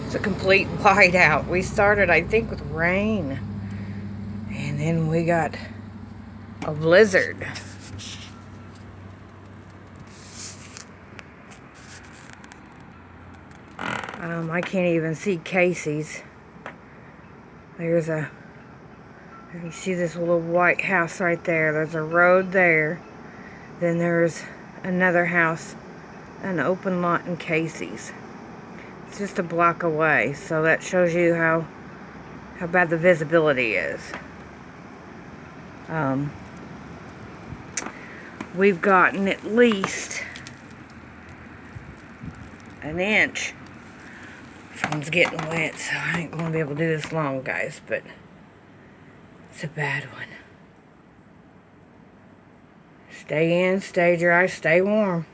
It's a complete whiteout. We started, I think, with rain. And then we got a blizzard. I can't even see Casey's. There's a, you see this little white house right there. There's a road there. Then there's another house, an open lot in Casey's. It's just a block away, so that shows you how bad the visibility is. We've gotten at least an inch. Phone's getting wet, so I ain't gonna be able to do this long, guys, but it's a bad one. Stay in, stay dry, stay warm.